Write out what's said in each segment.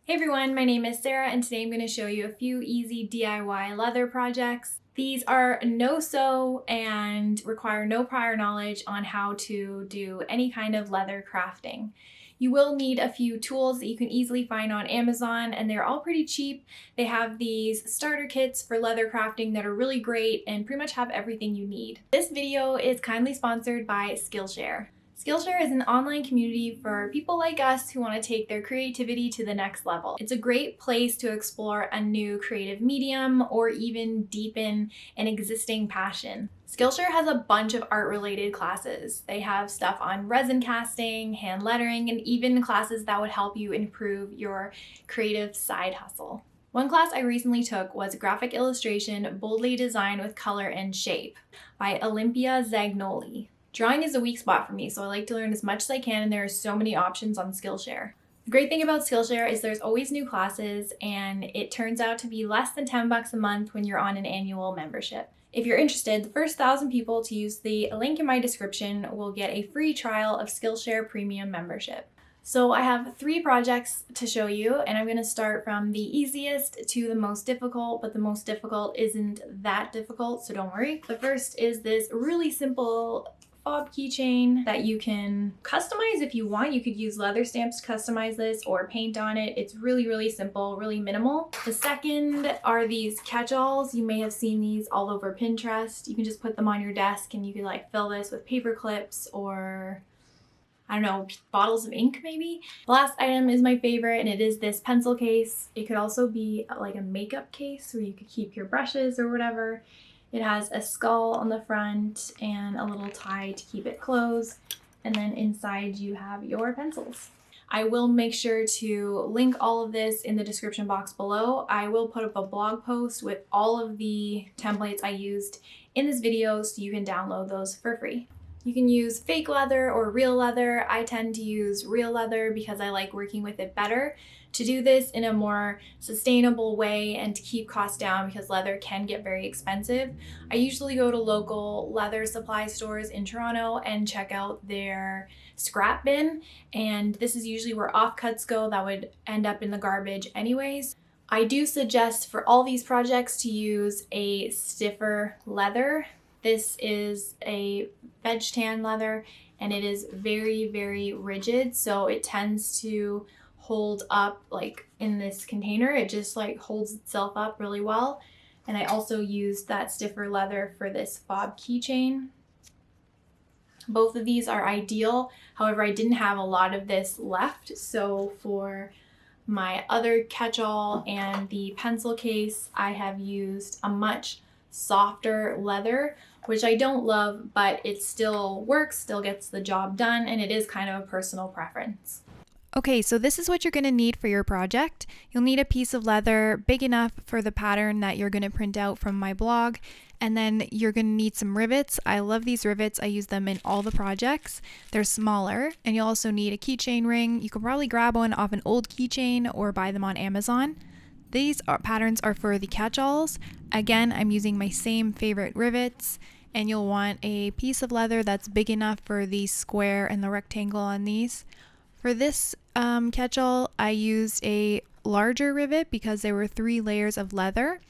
Hey everyone, my name is Sarah and today I'm going to show you a few easy DIY leather projects. These are no-sew and require no prior knowledge on how to do any kind of leather crafting. You will need a few tools that you can easily find on Amazon, and they're all pretty cheap. They have these starter kits for leather crafting that are really great and pretty much have everything you need. This video is kindly sponsored by Skillshare. Skillshare is an online community for people like us who want to take their creativity to the next level. It's a great place to explore a new creative medium or even deepen an existing passion. Skillshare has a bunch of art-related classes. They have stuff on resin casting, hand lettering, and even classes that would help you improve your creative side hustle. One class I recently took was Graphic Illustration Boldly Designed with Color and Shape by Olympia Zagnoli. Drawing is a weak spot for me, so I like to learn as much as I can, and there are so many options on Skillshare. The great thing about Skillshare is there's always new classes, and it turns out to be less than $10 a month when you're on an annual membership. If you're interested, the first 1,000 people to use the link in my description will get a free trial of Skillshare Premium membership. So I have 3 projects to show you, and I'm going to start from the easiest to the most difficult, but the most difficult isn't that difficult, so don't worry. The first is this really simple fob keychain that you can customize if you want. You could use leather stamps to customize this or paint on it. It's really simple, really minimal. The second are these catchalls. You may have seen these all over Pinterest. You can just put them on your desk and you could like fill this with paper clips or I don't know, bottles of ink maybe. The last item is my favorite, and it is this pencil case. It could also be like a makeup case where you could keep your brushes or whatever. It has a skull on the front and a little tie to keep it closed. And then inside you have your pencils. I will make sure to link all of this in the description box below. I will put up a blog post with all of the templates I used in this video so you can download those for free. You can use fake leather or real leather. I tend to use real leather because I like working with it better. To do this in a more sustainable way and to keep costs down because leather can get very expensive, I usually go to local leather supply stores in Toronto and check out their scrap bin. And this is usually where offcuts go that would end up in the garbage anyways. I do suggest for all these projects to use a stiffer leather. This is a veg tan leather and it is very rigid, so it tends to hold up like in this container. It just like holds itself up really well. And I also used that stiffer leather for this fob keychain. Both of these are ideal. However, I didn't have a lot of this left, so for my other catch-all and the pencil case, I have used a much softer leather, which I don't love, but it still works, still gets the job done, and it is kind of a personal preference. Okay, so this is what you're going to need for your project. You'll need a piece of leather big enough for the pattern that you're going to print out from my blog, and then you're going to need some rivets. I love these rivets. I use them in all the projects. They're smaller, and you'll also need a keychain ring. You can probably grab one off an old keychain or buy them on Amazon. These patterns are for the catchalls. Again, I'm using my same favorite rivets, and you'll want a piece of leather that's big enough for the square and the rectangle on these. For this catchall, I used a larger rivet because there were 3 layers of leather.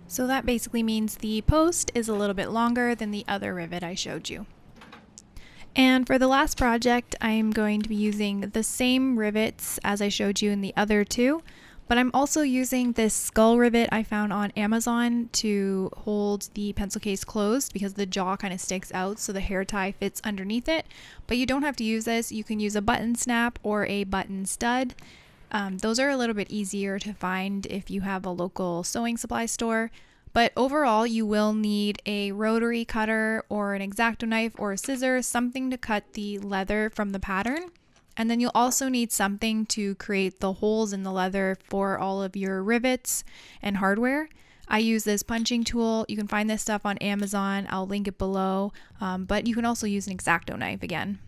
So that basically means the post is a little bit longer than the other rivet I showed you. And for the last project, I'm going to be using the same rivets as I showed you in the other 2. But I'm also using this skull rivet I found on Amazon to hold the pencil case closed because the jaw kind of sticks out so the hair tie fits underneath it. But you don't have to use this. You can use a button snap or a button stud. Those are a little bit easier to find if you have a local sewing supply store. But overall, you will need a rotary cutter or an X-Acto knife or a scissor, something to cut the leather from the pattern. And then you'll also need something to create the holes in the leather for all of your rivets and hardware. I use this punching tool. You can find this stuff on Amazon. I'll link it below, but you can also use an X-Acto knife again.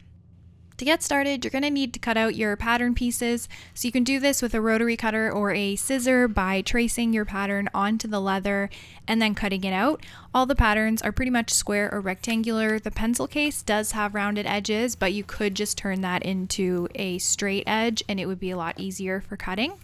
To get started, you're going to need to cut out your pattern pieces. So you can do this with a rotary cutter or a scissor by tracing your pattern onto the leather and then cutting it out. All the patterns are pretty much square or rectangular. The pencil case does have rounded edges, but you could just turn that into a straight edge and it would be a lot easier for cutting.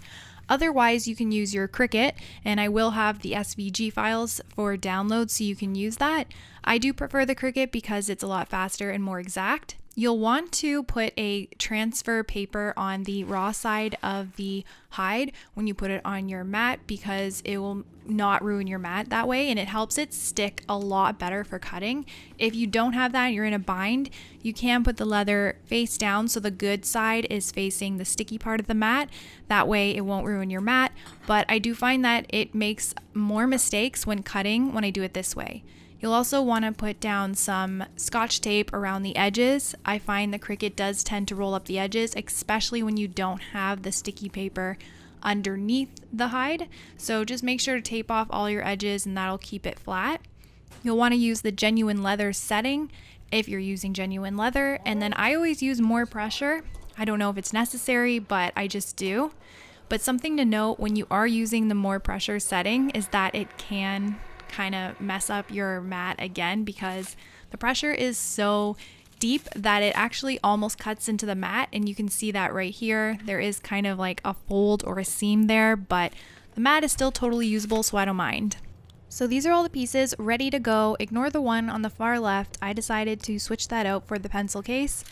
Otherwise, you can use your Cricut, and I will have the SVG files for download so you can use that. I do prefer the Cricut because it's a lot faster and more exact. You'll want to put a transfer paper on the raw side of the hide when you put it on your mat because it will not ruin your mat that way, and it helps it stick a lot better for cutting. If you don't have that and you're in a bind, you can put the leather face down so the good side is facing the sticky part of the mat. That way it won't ruin your mat, but I do find that it makes more mistakes when cutting when I do it this way. You'll also want to put down some Scotch tape around the edges. I find the Cricut does tend to roll up the edges, especially when you don't have the sticky paper underneath the hide. So just make sure to tape off all your edges and that'll keep it flat. You'll want to use the genuine leather setting if you're using genuine leather. And then I always use more pressure. I don't know if it's necessary, but I just do. But something to note when you are using the more pressure setting is that it can kind of mess up your mat again because the pressure is so deep that it actually almost cuts into the mat, and you can see that right here. There is kind of like a fold or a seam there, but the mat is still totally usable, so I don't mind. So these are all the pieces ready to go. Ignore the one on the far left. I decided to switch that out for the pencil case.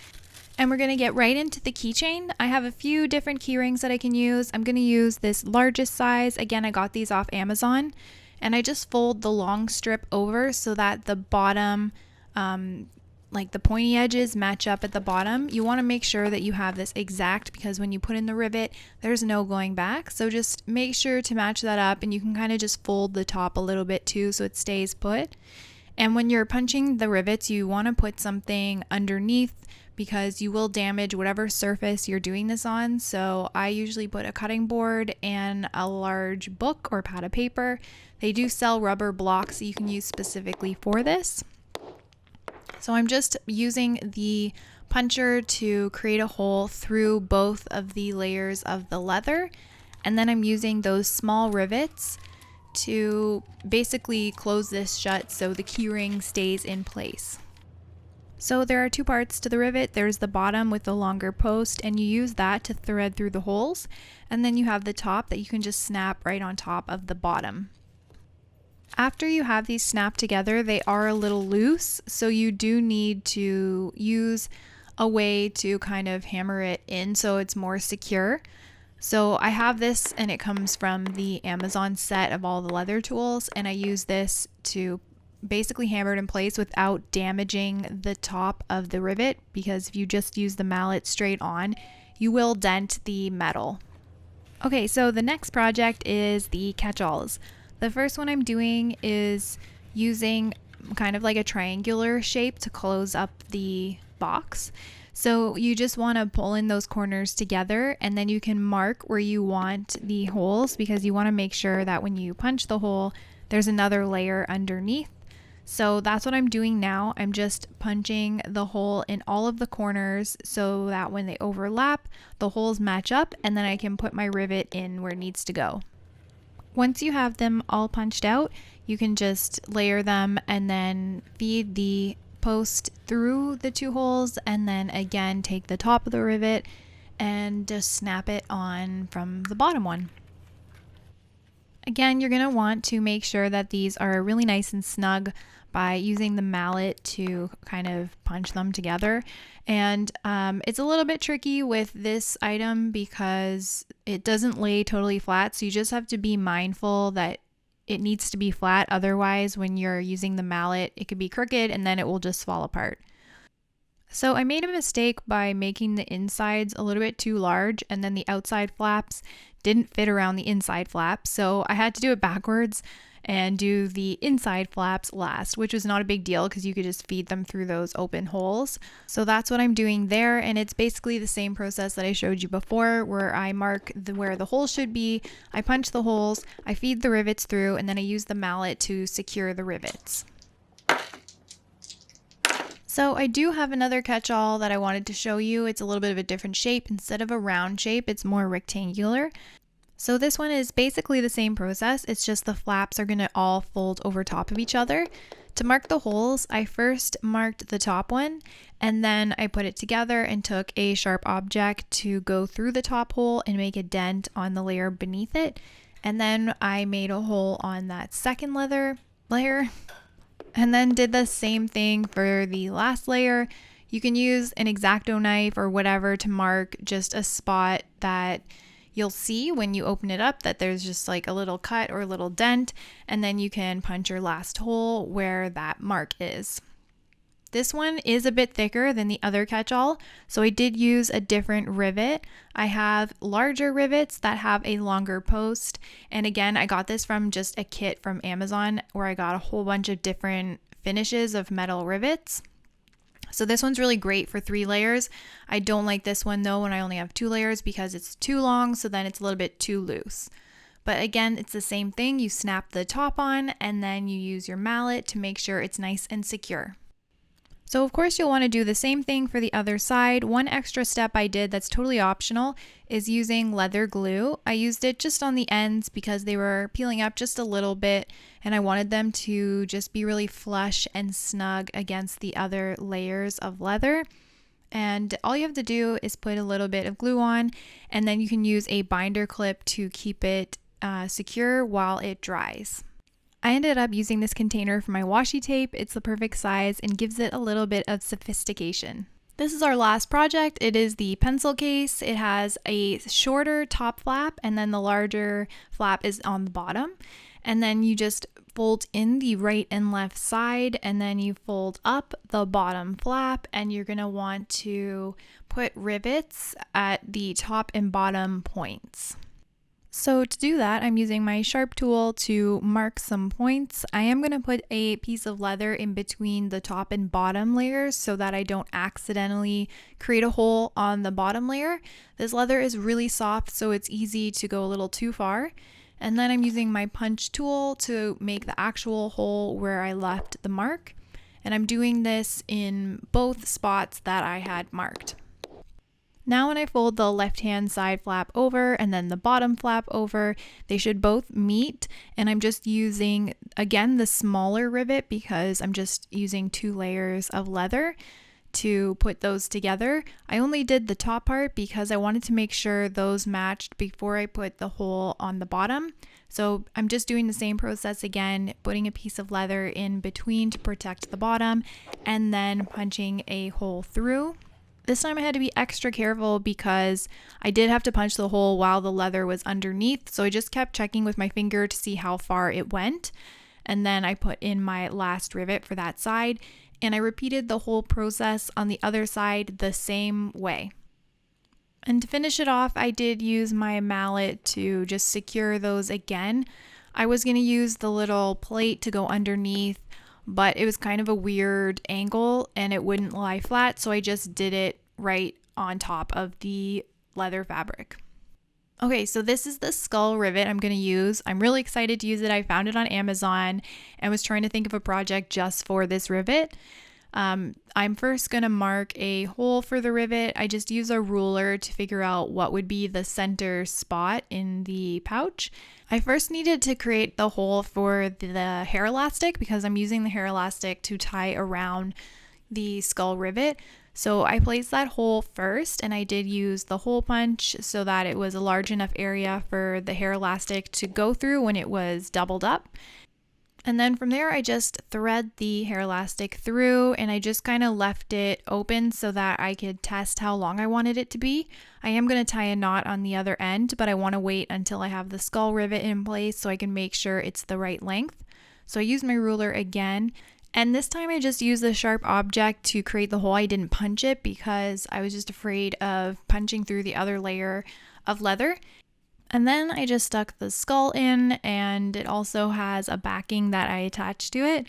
And we're going to get right into the keychain. I have a few different key rings that I can use. I'm going to use this largest size. Again, I got these off Amazon. And I just fold the long strip over so that the bottom, like the pointy edges match up at the bottom. You want to make sure that you have this exact because when you put in the rivet, there's no going back. So just make sure to match that up, and you can kind of just fold the top a little bit too so it stays put. And when you're punching the rivets, you want to put something underneath because you will damage whatever surface you're doing this on. So I usually put a cutting board and a large book or pad of paper. They do sell rubber blocks that you can use specifically for this. So I'm just using the puncher to create a hole through both of the layers of the leather. And then I'm using those small rivets to basically close this shut so the keyring stays in place. So there are two parts to the rivet. There's the bottom with the longer post, and you use that to thread through the holes. And then you have the top that you can just snap right on top of the bottom. After you have these snapped together, they are a little loose, so you do need to use a way to kind of hammer it in so it's more secure. So I have this, and it comes from the Amazon set of all the leather tools, and I use this to basically hammer it in place without damaging the top of the rivet, because if you just use the mallet straight on, you will dent the metal. Okay, so the next project is the Catchalls. The first one I'm doing is using kind of like a triangular shape to close up the box. So you just want to pull in those corners together, and then you can mark where you want the holes because you want to make sure that when you punch the hole, there's another layer underneath. So that's what I'm doing now. I'm just punching the hole in all of the corners so that when they overlap, the holes match up, and then I can put my rivet in where it needs to go. Once you have them all punched out, you can just layer them and then feed the post through the two holes, and then again take the top of the rivet and just snap it on from the bottom one. Again, you're going to want to make sure that these are really nice and snug by using the mallet to kind of punch them together. And it's a little bit tricky with this item because it doesn't lay totally flat, so you just have to be mindful that it needs to be flat. Otherwise, when you're using the mallet, it could be crooked and then it will just fall apart. So I made a mistake by making the insides a little bit too large, and then the outside flaps didn't fit around the inside flaps. So I had to do it backwards and do the inside flaps last, which was not a big deal because you could just feed them through those open holes. So that's what I'm doing there, and it's basically the same process that I showed you before, where I mark where the holes should be, I punch the holes, I feed the rivets through, and then I use the mallet to secure the rivets. So I do have another catch-all that I wanted to show you. It's a little bit of a different shape. Instead of a round shape, it's more rectangular. So this one is basically the same process. It's just the flaps are going to all fold over top of each other. To mark the holes, I first marked the top one, and then I put it together and took a sharp object to go through the top hole and make a dent on the layer beneath it. And then I made a hole on that second leather layer, and then did the same thing for the last layer. You can use an X-Acto knife or whatever to mark just a spot that you'll see when you open it up, that there's just like a little cut or a little dent, and then you can punch your last hole where that mark is. This one is a bit thicker than the other catch-all, so I did use a different rivet. I have larger rivets that have a longer post, and again, I got this from just a kit from Amazon where I got a whole bunch of different finishes of metal rivets. So this one's really great for 3 layers. I don't like this one though when I only have 2 layers because it's too long, so then it's a little bit too loose. But again, it's the same thing. You snap the top on and then you use your mallet to make sure it's nice and secure. So of course you'll want to do the same thing for the other side. One extra step I did that's totally optional is using leather glue. I used it just on the ends because they were peeling up just a little bit and I wanted them to just be really flush and snug against the other layers of leather. And all you have to do is put a little bit of glue on, and then you can use a binder clip to keep it secure while it dries. I ended up using this container for my washi tape. It's the perfect size and gives it a little bit of sophistication. This is our last project. It is the pencil case. It has a shorter top flap and then the larger flap is on the bottom. And then you just fold in the right and left side, and then you fold up the bottom flap, and you're going to want to put rivets at the top and bottom points. So to do that, I'm using my sharp tool to mark some points. I am going to put a piece of leather in between the top and bottom layers so that I don't accidentally create a hole on the bottom layer. This leather is really soft, so it's easy to go a little too far. And then I'm using my punch tool to make the actual hole where I left the mark. And I'm doing this in both spots that I had marked. Now when I fold the left-hand side flap over and then the bottom flap over, they should both meet, and I'm just using, again, the smaller rivet because I'm just using 2 layers of leather to put those together. I only did the top part because I wanted to make sure those matched before I put the hole on the bottom. So I'm just doing the same process again, putting a piece of leather in between to protect the bottom and then punching a hole through. This time I had to be extra careful because I did have to punch the hole while the leather was underneath, so I just kept checking with my finger to see how far it went. And then I put in my last rivet for that side, and I repeated the whole process on the other side the same way. And to finish it off, I did use my mallet to just secure those again. I was going to use the little plate to go underneath, but it was kind of a weird angle and it wouldn't lie flat, so I just did it right on top of the leather fabric. Okay, so this is the skull rivet I'm going to use. I'm really excited to use it. I found it on Amazon and was trying to think of a project just for this rivet. I'm first going to mark a hole for the rivet. I just use a ruler to figure out what would be the center spot in the pouch. I first needed to create the hole for the hair elastic because I'm using the hair elastic to tie around the skull rivet. So I placed that hole first, and I did use the hole punch so that it was a large enough area for the hair elastic to go through when it was doubled up. And then from there, I just thread the hair elastic through, and I just kind of left it open so that I could test how long I wanted it to be. I am going to tie a knot on the other end, but I want to wait until I have the skull rivet in place so I can make sure it's the right length. So I used my ruler again, and this time I just used the sharp object to create the hole. I didn't punch it because I was just afraid of punching through the other layer of leather. And then I just stuck the skull in, and it also has a backing that I attached to it.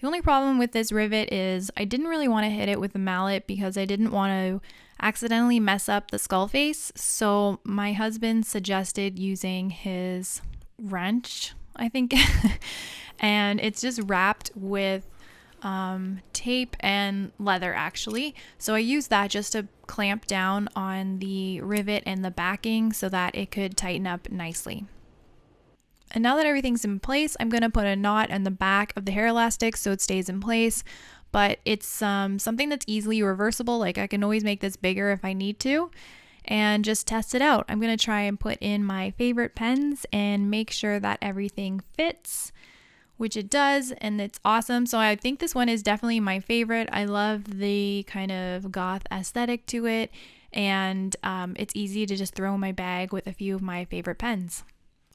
The only problem with this rivet is I didn't really want to hit it with a mallet because I didn't want to accidentally mess up the skull face. So my husband suggested using his wrench, I think, and it's just wrapped with tape and leather actually. So I used that just to clamp down on the rivet and the backing so that it could tighten up nicely. And now that everything's in place, I'm going to put a knot in the back of the hair elastic so it stays in place. But it's something that's easily reversible. Like I can always make this bigger if I need to, and just test it out. I'm going to try and put in my favorite pens and make sure that everything fits, which it does, and it's awesome. So I think this one is definitely my favorite. I love the kind of goth aesthetic to it, and it's easy to just throw in my bag with a few of my favorite pens.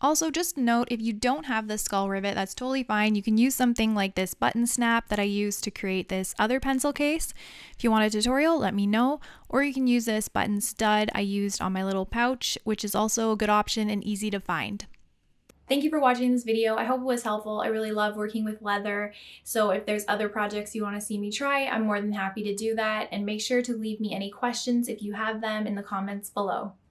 Also, just note, if you don't have the skull rivet, that's totally fine. You can use something like this button snap that I used to create this other pencil case. If you want a tutorial, let me know. Or you can use this button stud I used on my little pouch, which is also a good option and easy to find. Thank you for watching this video. I hope it was helpful. I really love working with leather. So if there's other projects you want to see me try, I'm more than happy to do that. And make sure to leave me any questions if you have them in the comments below.